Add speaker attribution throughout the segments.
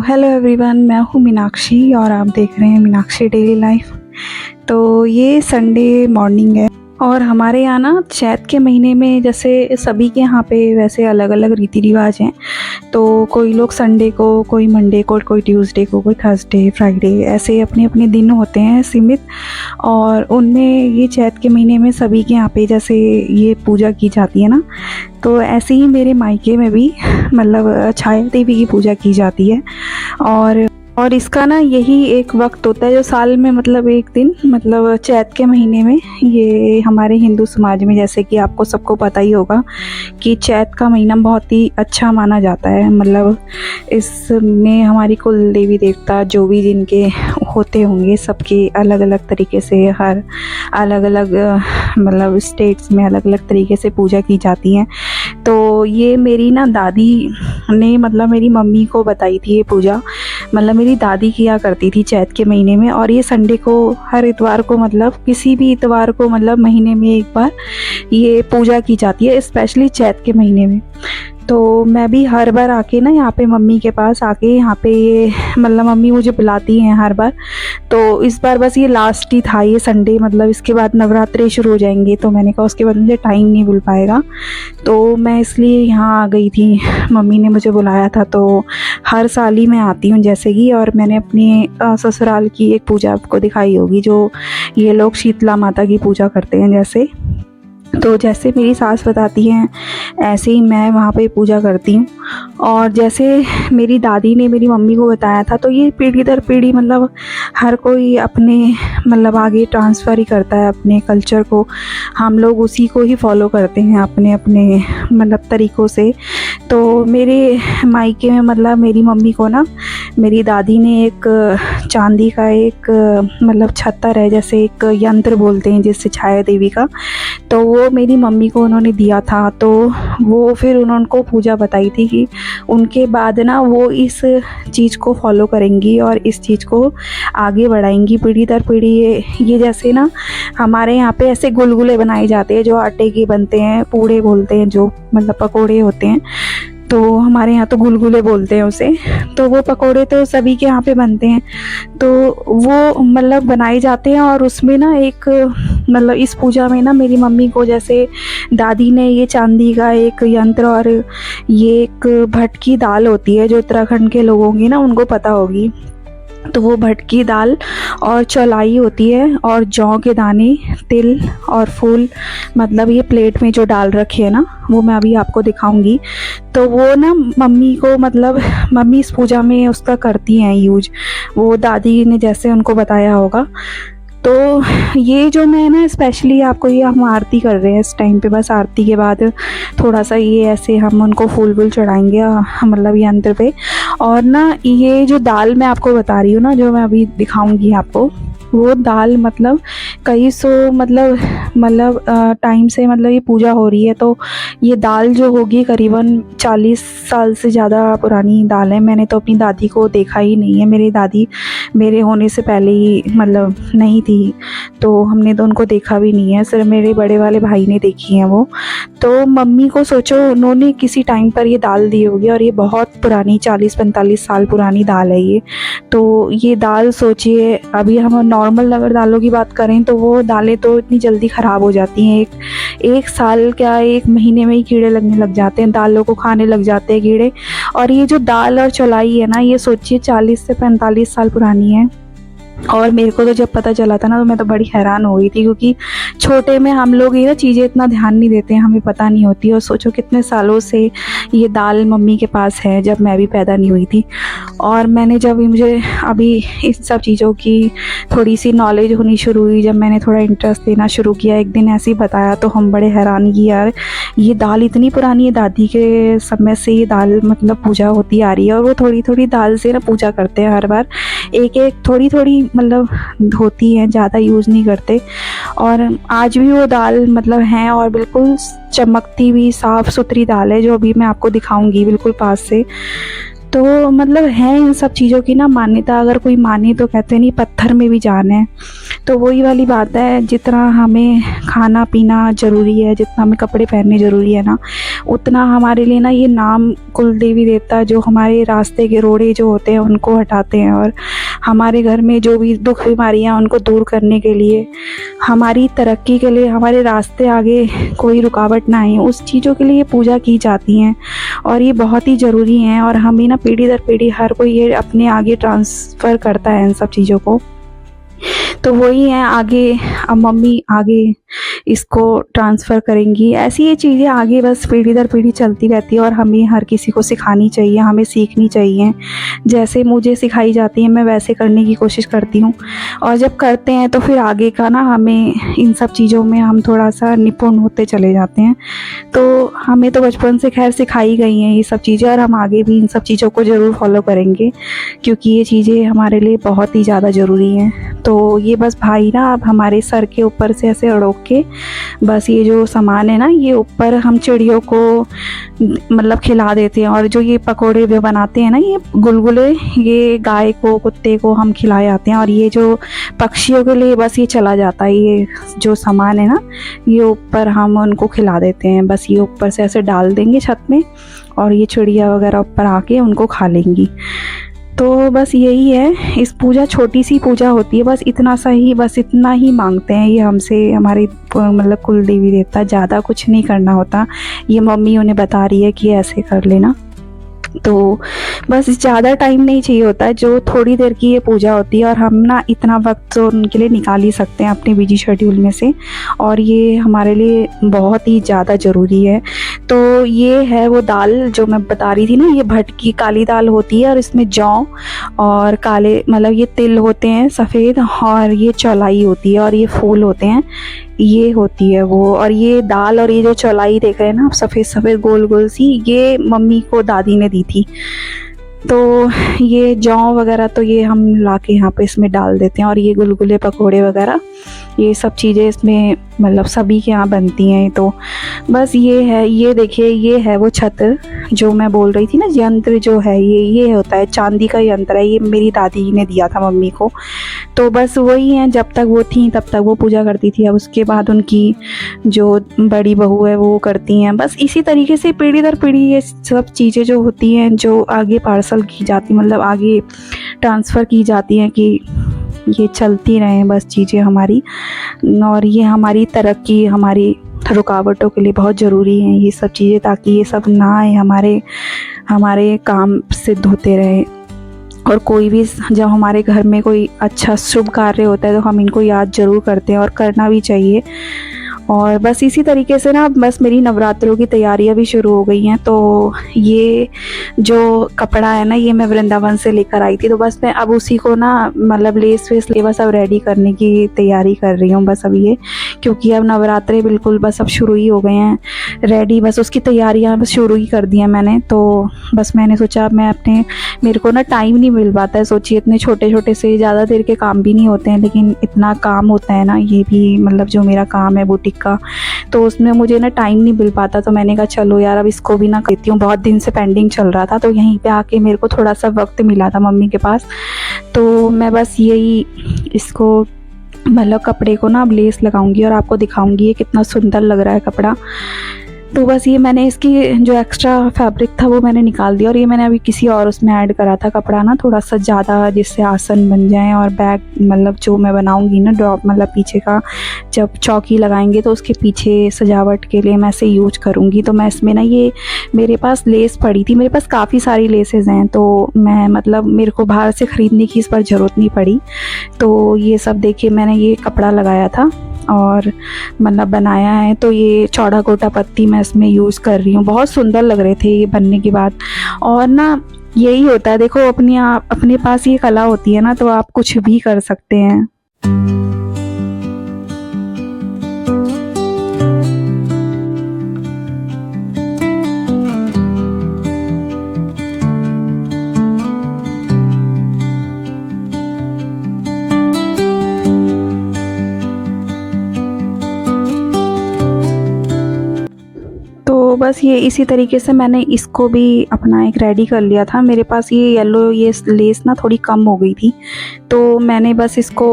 Speaker 1: Hello everyone, मैं हूँ मीनाक्षी और आप देख रहे हैं मीनाक्षी डेली लाइफ। तो ये संडे मॉर्निंग है और हमारे यहाँ ना चैत के महीने में जैसे सभी के यहाँ पे वैसे अलग अलग रीति रिवाज हैं। तो कोई लोग संडे को, कोई मंडे को, कोई ट्यूसडे को, कोई थर्सडे, फ्राइडे, ऐसे अपने अपने दिन होते हैं सीमित। और उनमें ये चैत के महीने में सभी के यहाँ पे जैसे ये पूजा की जाती है ना, तो ऐसे ही मेरे मायके में भी मतलब छाया देवी की पूजा की जाती है। और इसका ना यही एक वक्त होता है जो साल में मतलब एक दिन मतलब चैत के महीने में ये हमारे हिंदू समाज में, जैसे कि आपको सबको पता ही होगा कि चैत का महीना बहुत ही अच्छा माना जाता है। मतलब इसमें हमारी कुल देवी देवता जो भी जिनके होते होंगे सबके अलग अलग तरीके से, हर अलग अलग मतलब स्टेट्स में अलग अलग तरीके से पूजा की जाती है। तो ये मेरी ना दादी ने मतलब मेरी मम्मी को बताई थी ये पूजा। मतलब मेरी दादी किया करती थी चैत के महीने में, और ये संडे को, हर इतवार को, मतलब किसी भी इतवार को, मतलब महीने में एक बार ये पूजा की जाती है, स्पेशली चैत के महीने में। तो मैं भी हर बार आके ना यहाँ पे मम्मी के पास आके यहाँ पे ये मतलब मम्मी मुझे बुलाती हैं हर बार। तो इस बार बस ये लास्ट ही था ये संडे, मतलब इसके बाद नवरात्रे शुरू हो जाएंगे, तो मैंने कहा उसके बाद मुझे टाइम नहीं मिल पाएगा, तो मैं इसलिए यहाँ आ गई थी। मम्मी ने मुझे बुलाया था, तो हर साल ही मैं आती हूँ जैसे कि। और मैंने अपने ससुराल की एक पूजा आपको दिखाई होगी जो ये लोग शीतला माता की पूजा करते हैं जैसे। तो जैसे मेरी सास बताती हैं ऐसे ही मैं वहाँ पे पूजा करती हूँ। और जैसे मेरी दादी ने मेरी मम्मी को बताया था, तो ये पीढ़ी दर पीढ़ी मतलब हर कोई अपने मतलब आगे ट्रांसफ़र ही करता है अपने कल्चर को। हम लोग उसी को ही फॉलो करते हैं अपने अपने मतलब तरीक़ों से। तो मेरे मायके में मतलब मेरी मम्मी को ना मेरी दादी ने एक चांदी का एक मतलब छत्तर है, जैसे एक यंत्र बोलते हैं जिससे छाया देवी का, तो वो मेरी मम्मी को उन्होंने दिया था। तो वो फिर उनको पूजा बताई थी कि उनके बाद ना वो इस चीज़ को फॉलो करेंगी और इस चीज़ को आगे बढ़ाएंगी पीढ़ी दर पीढ़ी। ये जैसे ना हमारे यहाँ पे ऐसे गुलगुले बनाए जाते हैं जो आटे के बनते हैं, पूड़े बोलते हैं, जो मतलब पकोड़े होते हैं, तो हमारे यहाँ तो गुलगुले बोलते हैं उसे। तो वो पकोड़े तो सभी के यहाँ पे बनते हैं, तो वो मतलब बनाए जाते हैं। और उसमें ना एक मतलब इस पूजा में ना मेरी मम्मी को जैसे दादी ने ये चांदी का एक यंत्र, और ये एक भटकी दाल होती है जो उत्तराखंड के लोगों की ना उनको पता होगी, तो वो भटकी दाल और चौलाई होती है, और जौ के दाने, तिल और फूल, मतलब ये प्लेट में जो डाल रखे है ना, वो मैं अभी आपको दिखाऊंगी। तो वो ना मम्मी को मतलब मम्मी इस पूजा में उसका करती हैं यूज, वो दादी ने जैसे उनको बताया होगा। तो ये जो मैं ना स्पेशली आपको, ये हम आरती कर रहे हैं इस टाइम पे, बस आरती के बाद थोड़ा सा ये ऐसे हम उनको फूल वूल चढ़ाएंगे मतलब यंत्र पे। और ना ये जो दाल मैं आपको बता रही हूँ ना, जो मैं अभी दिखाऊंगी आपको, वो दाल मतलब कई सौ मतलब टाइम से मतलब ये पूजा हो रही है। तो ये दाल जो होगी करीबन 40 साल से ज़्यादा पुरानी दाल है। मैंने तो अपनी दादी को देखा ही नहीं है, मेरी दादी मेरे होने से पहले ही मतलब नहीं थी, तो हमने तो उनको देखा भी नहीं है, सिर्फ मेरे बड़े वाले भाई ने देखी है वो। तो मम्मी को सोचो उन्होंने किसी टाइम पर ये दाल दी होगी, और ये बहुत पुरानी 40-45 साल पुरानी दाल है ये। तो ये दाल सोचिए, अभी हम नॉर्मल अगर दालों की बात करें तो वो दालें तो इतनी जल्दी ख़राब हो जाती हैं, एक साल क्या, एक महीने में ही कीड़े लगने लग जाते हैं, दालों को खाने लग जाते हैं कीड़े। और ये जो दाल और चौलाई है ना, ये सोचिए 40 से 45 साल पुरानी है। और मेरे को तो जब पता चला था ना, तो मैं तो बड़ी हैरान हो गई थी, क्योंकि छोटे में हम लोग ये ना चीज़ें इतना ध्यान नहीं देते हैं, हमें पता नहीं होती। और सोचो कितने सालों से ये दाल मम्मी के पास है, जब मैं भी पैदा नहीं हुई थी। और मैंने जब मुझे अभी इन सब चीज़ों की थोड़ी सी नॉलेज होनी शुरू हुई, जब मैंने थोड़ा इंटरेस्ट लेना शुरू किया, एक दिन ऐसे ही बताया, तो हम बड़े हैरान कि यार ये दाल इतनी पुरानी है, दादी के समय से ये दाल मतलब पूजा होती आ रही है। और वो थोड़ी थोड़ी दाल से ना पूजा करते हैं हर बार, एक एक थोड़ी थोड़ी मतलब होती है, ज़्यादा यूज़ नहीं करते। और आज भी वो दाल मतलब हैं, और बिल्कुल चमकती हुई साफ़ सुथरी दाल है, जो अभी मैं आपको दिखाऊंगी बिल्कुल पास से। तो मतलब है इन सब चीज़ों की ना मान्यता, अगर कोई माने तो कहते नहीं पत्थर में भी जान है। तो वही वाली बात है, जितना हमें खाना पीना ज़रूरी है, जितना हमें कपड़े पहनने ज़रूरी है ना, उतना हमारे लिए ना ये नाम कुल देवी देवता जो हमारे रास्ते के रोड़े जो होते हैं उनको हटाते हैं, और हमारे घर में जो भी दुख बीमारियां उनको दूर करने के लिए, हमारी तरक्की के लिए, हमारे रास्ते आगे कोई रुकावट ना आए, उस चीज़ों के लिए पूजा की जाती हैं। और ये बहुत ही ज़रूरी हैं, और हमें ना पीढ़ी दर पीढ़ी हर कोई ये अपने आगे ट्रांसफ़र करता है इन सब चीज़ों को। तो वही है आगे, अब मम्मी आगे इसको ट्रांसफ़र करेंगी। ऐसी ये चीज़ें आगे बस पीढ़ी दर पीढ़ी चलती रहती है, और हमें हर किसी को सिखानी चाहिए, हमें सीखनी चाहिए। जैसे मुझे सिखाई जाती है मैं वैसे करने की कोशिश करती हूँ, और जब करते हैं तो फिर आगे का ना हमें इन सब चीज़ों में हम थोड़ा सा निपुण होते चले जाते हैं। तो हमें तो बचपन से खैर सिखाई गई हैं ये सब चीज़ें, और हम आगे भी इन सब चीज़ों को ज़रूर फॉलो करेंगे, क्योंकि ये चीज़ें हमारे लिए बहुत ही ज़्यादा ज़रूरी हैं। तो ये बस भाई ना अब हमारे सर के ऊपर से ऐसे अड़ोक के बस ये जो सामान है ना ये ऊपर हम चिड़ियों को मतलब खिला देते हैं, और जो ये पकोड़े भी बनाते हैं ना ये गुलगुले, ये गाय को कुत्ते को हम खिलाए जाते हैं, और ये जो पक्षियों के लिए बस ये चला जाता है, ये जो सामान है ना ये ऊपर हम उनको खिला देते हैं। बस ये ऊपर से ऐसे डाल देंगे छत में, और ये चिड़िया वगैरह ऊपर आके उनको खा लेंगी। तो बस यही है, इस पूजा छोटी सी पूजा होती है, बस इतना सा ही, बस इतना ही मांगते हैं ये हमसे हमारे मतलब कुल देवी देवता, ज़्यादा कुछ नहीं करना होता। ये मम्मी उन्हें बता रही है कि ऐसे कर लेना, तो बस ज़्यादा टाइम नहीं चाहिए होता है, जो थोड़ी देर की ये पूजा होती है, और हम ना इतना वक्त तो उनके लिए निकाल ही सकते हैं अपने बिजी शेड्यूल में से, और ये हमारे लिए बहुत ही ज़्यादा ज़रूरी है। तो ये है वो दाल जो मैं बता रही थी ना, ये भटकी काली दाल होती है, और इसमें जौ और काले मतलब ये तिल होते हैं सफ़ेद, और ये चौलाई होती है, और ये फूल होते हैं, ये होती है वो। और ये दाल और ये जो चौलाई देख रहे हैं ना आप सफ़ेद सफ़ेद गोल गोल सी, ये मम्मी को दादी ने दी थी। तो ये जौ वगैरह तो ये हम ला के यहाँ पे इसमें डाल देते हैं, और ये गुलगुले पकोड़े वगैरह ये सब चीज़ें इसमें मतलब सभी के यहाँ बनती हैं। तो बस ये है, ये देखिए ये है वो छत जो मैं बोल रही थी ना, यंत्र जो है ये होता है चांदी का यंत्र है, ये मेरी दादी ने दिया था मम्मी को। तो बस वही है, जब तक वो थी तब तक वो पूजा करती थी, अब उसके बाद उनकी जो बड़ी बहू है वो करती हैं। बस इसी तरीके से पीढ़ी दर पीढ़ी ये सब चीज़ें जो होती हैं जो आगे पार्सल की जाती, मतलब आगे ट्रांसफ़र की जाती हैं कि ये चलती रहें बस चीज़ें हमारी, और ये हमारी तरक्की, हमारी रुकावटों के लिए बहुत ज़रूरी हैं ये सब चीज़ें, ताकि ये सब ना आए, हमारे काम सिद्ध होते रहें। और कोई भी जब हमारे घर में कोई अच्छा शुभ कार्य होता है तो हम इनको याद ज़रूर करते हैं, और करना भी चाहिए। और बस इसी तरीके से ना बस मेरी नवरात्रों की तैयारियां भी शुरू हो गई हैं। तो ये जो कपड़ा है ना ये मैं वृंदावन से लेकर आई थी, तो बस मैं अब उसी को ना मतलब लेस वेस ले बस अब रेडी करने की तैयारी कर रही हूँ बस अब ये, क्योंकि अब नवरात्रे बिल्कुल बस अब शुरू ही हो गए हैं रेडी, बस उसकी तैयारियाँ बस शुरू ही कर दी हैं मैंने। तो बस मैंने सोचा अब मैं मेरे को ना टाइम नहीं मिल पाता है, सोचिए इतने छोटे छोटे से ज़्यादा देर के काम भी नहीं होते हैं, लेकिन इतना काम होता है ना ये भी मतलब जो मेरा काम है बुटीक का, तो उसमें मुझे ना टाइम नहीं मिल पाता। तो मैंने कहा चलो यार अब इसको भी ना करती हूँ, बहुत दिन से पेंडिंग चल रहा था, तो यहीं पे आके मेरे को थोड़ा सा वक्त मिला था मम्मी के पास, तो मैं बस यही इसको मतलब कपड़े को ना अब लेस लगाऊंगी और आपको दिखाऊंगी ये कितना सुंदर लग रहा है कपड़ा। तो बस ये मैंने इसकी जो एक्स्ट्रा फैब्रिक था वो मैंने निकाल दिया, और ये मैंने अभी किसी और उसमें ऐड करा था कपड़ा ना थोड़ा सा ज़्यादा, जिससे आसन बन जाए, और बैग मतलब जो मैं बनाऊंगी ना ड्रॉप मतलब पीछे का जब चौकी लगाएंगे तो उसके पीछे सजावट के लिए मैं इसे यूज करूँगी। तो मैं इसमें ना ये मेरे पास लेस पड़ी थी, मेरे पास काफ़ी सारी लेसेस हैं, तो मैं मतलब मेरे को बाहर से ख़रीदने की इस पर ज़रूरत नहीं पड़ी। तो ये सब देखिए मैंने ये कपड़ा लगाया था और मतलब बनाया है, तो ये चौड़ा गोटा पत्ती मैं इसमें यूज़ कर रही हूँ, बहुत सुंदर लग रहे थे ये बनने के बाद। और ना यही होता है देखो अपने पास ये कला होती है ना तो आप कुछ भी कर सकते हैं। तो बस ये इसी तरीके से मैंने इसको भी अपना एक रेडी कर लिया था। मेरे पास ये येलो ये लेस ना थोड़ी कम हो गई थी, तो मैंने बस इसको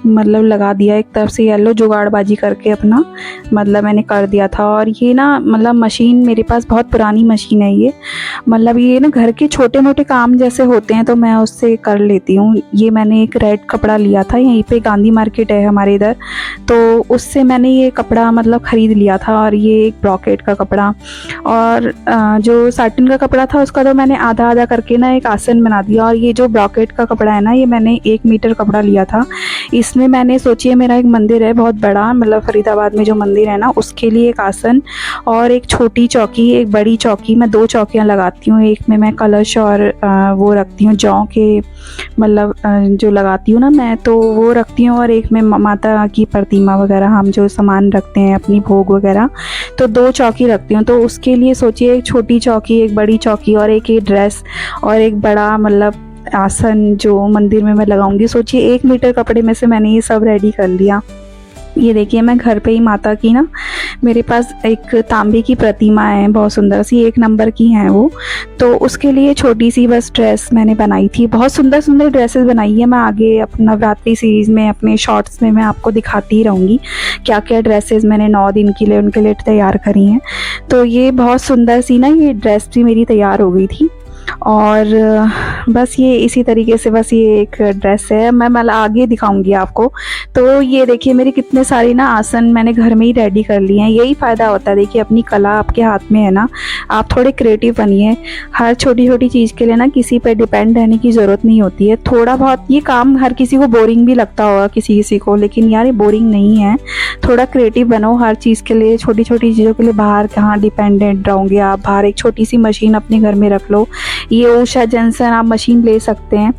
Speaker 1: मतलब लगा दिया, एक तरफ से येलो जुगाड़बाजी करके अपना मतलब मैंने कर दिया था। और ये ना मतलब मशीन मेरे पास बहुत पुरानी मशीन है ये, मतलब ये ना घर के छोटे मोटे काम जैसे होते हैं तो मैं उससे कर लेती हूँ। ये मैंने एक रेड कपड़ा लिया था, यहीं पे गांधी मार्केट है हमारे इधर, तो उससे मैंने ये कपड़ा मतलब ख़रीद लिया था। और ये एक ब्रॉकेट का कपड़ा, और जो साटिन का कपड़ा था उसका तो मैंने आधा आधा करके ना एक आसन बना दिया। और ये जो ब्रॉकेट का कपड़ा है ना, ये मैंने 1 मीटर कपड़ा लिया था। इसमें मैंने सोचिए मेरा एक मंदिर है बहुत बड़ा, मतलब फरीदाबाद में जो मंदिर है ना, उसके लिए एक आसन और एक छोटी चौकी, एक बड़ी चौकी, मैं 2 चौकियाँ लगाती हूँ। एक में मैं कलश और वो रखती हूँ जौ के, मतलब जो लगाती हूँ ना मैं, तो वो रखती हूँ। और एक में माता की प्रतिमा वगैरह हम जो सामान रखते हैं अपनी भोग वगैरह, तो 2 चौकी रखती हूँ। तो उसके लिए सोचिए एक छोटी चौकी, एक बड़ी चौकी और एक ये ड्रेस और एक बड़ा मतलब आसन जो मंदिर में मैं लगाऊंगी। सोचिए 1 मीटर कपड़े में से मैंने ये सब रेडी कर लिया। ये देखिए मैं घर पे ही माता की ना, मेरे पास एक तांबे की प्रतिमा है बहुत सुंदर सी, 1 नंबर की है वो, तो उसके लिए छोटी सी बस ड्रेस मैंने बनाई थी। बहुत सुंदर सुंदर ड्रेसेस बनाई है, मैं आगे अपना नवरात्रि सीरीज़ में अपने शॉर्ट्स में मैं आपको दिखाती ही रहूँगी क्या क्या ड्रेसेस मैंने 9 दिन के लिए उनके लिए तैयार करी हैं। तो ये बहुत सुंदर सी ना ये ड्रेस भी मेरी तैयार हो गई थी। और बस ये इसी तरीके से बस ये एक ड्रेस है, मैं मतलब आगे दिखाऊंगी आपको। तो ये देखिए मेरे कितने सारे ना आसन मैंने घर में ही रेडी कर लिए हैं। यही फ़ायदा होता है, देखिए अपनी कला आपके हाथ में है ना, आप थोड़े क्रिएटिव बनिए। हर छोटी छोटी चीज़ के लिए ना किसी पे डिपेंड रहने की ज़रूरत नहीं होती है। थोड़ा बहुत ये काम हर किसी को बोरिंग भी लगता होगा किसी किसी को, लेकिन यार ये बोरिंग नहीं है। थोड़ा क्रिएटिव बनो हर चीज़ के लिए, छोटी छोटी चीज़ों के लिए बाहर कहाँ डिपेंडेंट रहोगे आप। बाहर एक छोटी सी मशीन अपने घर में रख लो, ये उषा जॉनसन आप मशीन ले सकते हैं।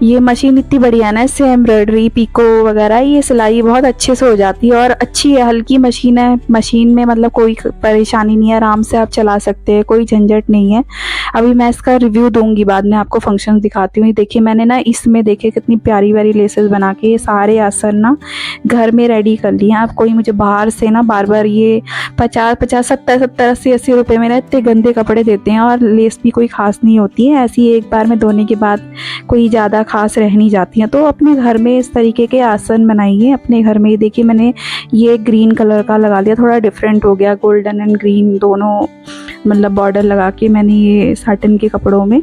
Speaker 1: ये मशीन इतनी बढ़िया है ना, इससे एम्ब्रॉयडरी पिको वगैरह ये सिलाई बहुत अच्छे से हो जाती है और अच्छी है, हल्की मशीन है। मशीन में मतलब कोई परेशानी नहीं है, आराम से आप चला सकते हैं, कोई झंझट नहीं है। अभी मैं इसका रिव्यू दूंगी बाद में, आपको फंक्शन दिखाती हूँ। देखिए मैंने ना इसमें देखिए कितनी प्यारी प्यारी लेसेस बना के ये सारे आसन ना घर में रेडी कर लिए हैं। आप कोई मुझे बाहर से ना बार बार ये 50-50, 70-70, 80-80 रुपये में ना इतने गंदे कपड़े देते हैं और लेस भी कोई खास नहीं होती है, ऐसी एक बार में धोने के बाद कोई ज़्यादा खास रह नहीं जाती हैं। तो अपने घर में इस तरीके के आसन बनाइए अपने घर में। देखिए मैंने ये ग्रीन कलर का लगा लिया, थोड़ा डिफरेंट हो गया, गोल्डन एंड ग्रीन दोनों मतलब बॉर्डर लगा के मैंने ये साटिन के कपड़ों में।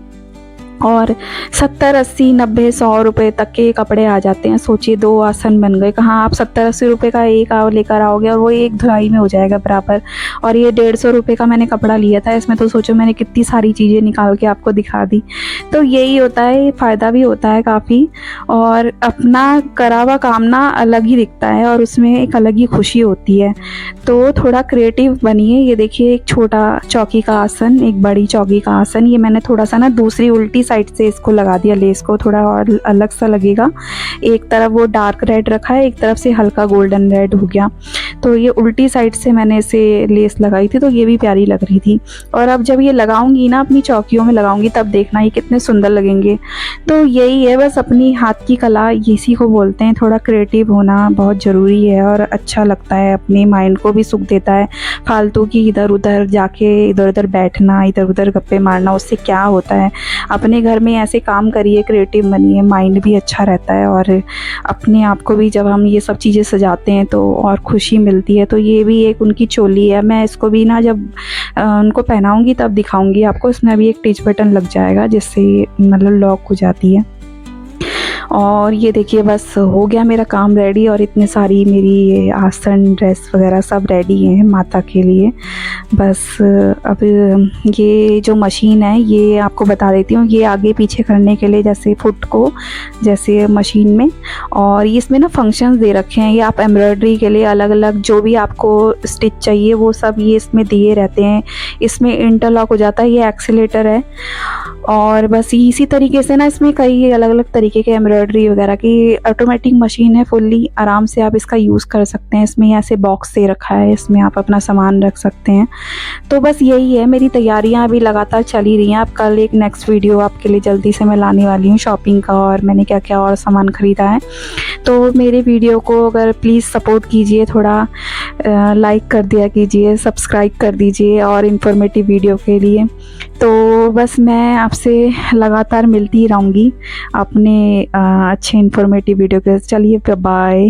Speaker 1: और 70, 80, 90, 100 रुपये तक के कपड़े आ जाते हैं। सोचिए 2 आसन बन गए। कहाँ आप 70-80 रुपये का एक लेकर आओगे और वो एक धुलाई में हो जाएगा बराबर। और ये 150 रुपये का मैंने कपड़ा लिया था, इसमें तो सोचो मैंने कितनी सारी चीज़ें निकाल के आपको दिखा दी। तो यही होता है, फ़ायदा भी होता है काफ़ी, और अपना करा हुआ काम ना अलग ही दिखता है और उसमें एक अलग ही खुशी होती है। तो थोड़ा क्रिएटिव बनिए। ये देखिए एक छोटा चौकी का आसन, एक बड़ी चौकी का आसन, ये मैंने थोड़ा सा ना दूसरी उल्टी साइड से इसको लगा दिया, लेस को थोड़ा और अलग सा लगेगा। एक तरफ वो डार्क रेड रखा है, एक तरफ से हल्का गोल्डन रेड हो गया, तो ये उल्टी साइड से मैंने इसे लेस लगाई थी, तो ये भी प्यारी लग रही थी। और अब जब ये लगाऊंगी ना अपनी चौकियों में लगाऊंगी तब देखना ये कितने सुंदर लगेंगे। तो यही है बस, अपनी हाथ की कला इसी को बोलते हैं। थोड़ा क्रिएटिव होना बहुत ज़रूरी है और अच्छा लगता है, अपने माइंड को भी सुख देता है। फालतू की इधर उधर जाके इधर उधर बैठना, इधर उधर गप्पे मारना, उससे क्या होता है। अपने घर में ऐसे काम करिए, क्रिएटिव बनिए, माइंड भी अच्छा रहता है और अपने आप को भी जब हम ये सब चीज़ें सजाते हैं तो और खुशी मिलती है। तो ये भी एक उनकी चोली है, मैं इसको भी ना जब उनको पहनाऊंगी तब दिखाऊंगी आपको। इसमें अभी एक टिच बटन लग जाएगा जिससे मतलब लॉक हो जाती है। और ये देखिए बस हो गया मेरा काम रेडी, और इतने सारी मेरी ये आसन ड्रेस वगैरह सब रेडी हैं माता के लिए। बस अब ये जो मशीन है ये आपको बता देती हूँ, ये आगे पीछे करने के लिए जैसे फुट को जैसे मशीन में, और इसमें ना फंक्शंस दे रखे हैं। ये आप एम्ब्रॉयडरी के लिए अलग अलग जो भी आपको स्टिच चाहिए वो सब ये इसमें दिए रहते हैं। इसमें इंटरलॉक हो जाता है, ये एक्सीलेटर है। और बस इसी तरीके से ना इसमें कई अलग अलग तरीके के एम्ब्रॉयडरी वगैरह की ऑटोमेटिक मशीन है, फुल्ली आराम से आप इसका यूज़ कर सकते हैं। इसमें ऐसे बॉक्स दे रखा है, इसमें आप अपना सामान रख सकते हैं। तो बस यही है, मेरी तैयारियां अभी लगातार चली रही हैं। अब कल एक नेक्स्ट वीडियो आपके लिए जल्दी से मैं लाने वाली हूँ शॉपिंग का, और मैंने क्या क्या और सामान ख़रीदा है। तो मेरे वीडियो को अगर प्लीज़ सपोर्ट कीजिए, थोड़ा लाइक कर दिया कीजिए, सब्सक्राइब कर दीजिए और इन्फॉर्मेटिव वीडियो के लिए। तो बस मैं आपसे लगातार मिलती रहूँगी अपने अच्छे इन्फॉर्मेटिव वीडियो के। चलिए बाय।